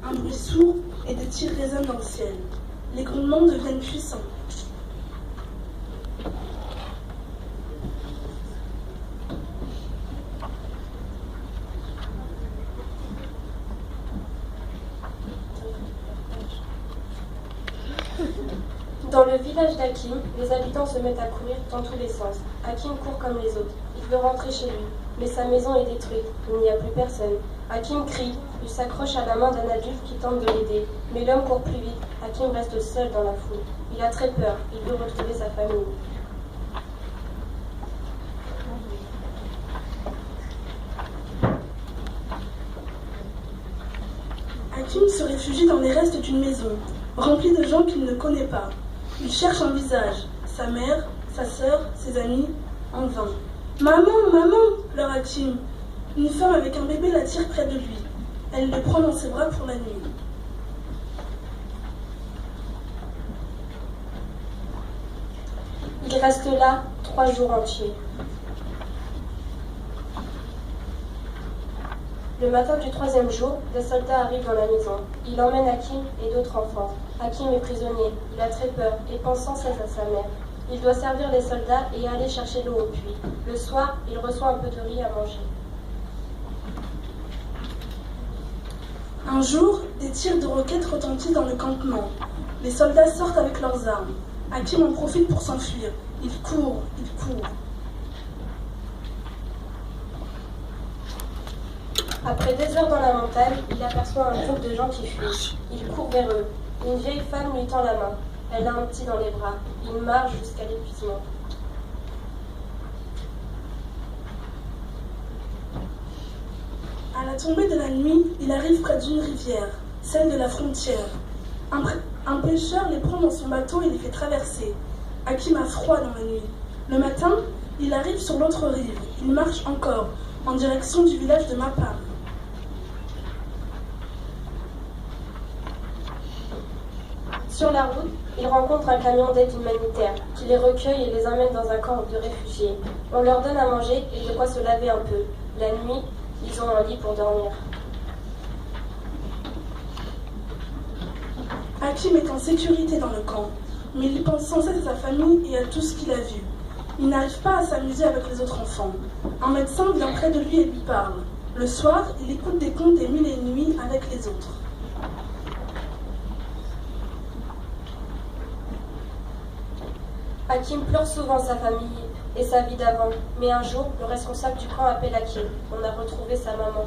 Un bruit sourd et des tirs résonnent dans le ciel. Les grondements deviennent puissants. Dans le village d'Hakim, les habitants se mettent à courir dans tous les sens. Hakim court comme les autres. Il veut rentrer chez lui, mais sa maison est détruite. Il n'y a plus personne. Hakim crie. Il s'accroche à la main d'un adulte qui tente de l'aider. Mais l'homme court plus vite. Hakim reste seul dans la foule. Il a très peur. Il veut retrouver sa famille. Hakim se réfugie dans les restes d'une maison, remplie de gens qu'il ne connaît pas. Il cherche un visage, sa mère, sa sœur, ses amis, en vain. « Maman, maman !» pleure Hakim. Une femme avec un bébé l'attire près de lui. Elle le prend dans ses bras pour la nuit. Il reste là 3 jours entiers. Le matin du 3e jour, des soldats arrivent dans la maison. Il emmène Hakim et d'autres enfants. Hakim est prisonnier, il a très peur et pense sans cesse à sa mère. Il doit servir les soldats et aller chercher l'eau au puits. Le soir, il reçoit un peu de riz à manger. Un jour, des tirs de roquettes retentissent dans le campement. Les soldats sortent avec leurs armes. Hakim en profite pour s'enfuir. Il court, il court. Après des heures dans la montagne, il aperçoit un groupe de gens qui fuient. Il court vers eux. Une vieille femme lui tend la main. Elle a un petit dans les bras. Il marche jusqu'à l'épuisement. À la tombée de la nuit, il arrive près d'une rivière, celle de la frontière. Un pêcheur les prend dans son bateau et les fait traverser. Hakim a froid dans la nuit. Le matin, il arrive sur l'autre rive. Il marche encore, en direction du village de Mapam. Sur la route, il rencontre un camion d'aide humanitaire qui les recueille et les emmène dans un camp de réfugiés. On leur donne à manger et de quoi se laver un peu. La nuit, ils ont un lit pour dormir. Hakim est en sécurité dans le camp, mais il pense sans cesse à sa famille et à tout ce qu'il a vu. Il n'arrive pas à s'amuser avec les autres enfants. Un médecin vient près de lui et lui parle. Le soir, il écoute des contes des 1000 et une nuits avec les autres. Hakim pleure souvent sa famille et sa vie d'avant, mais un jour, le responsable du camp appelle Hakim. On a retrouvé sa maman.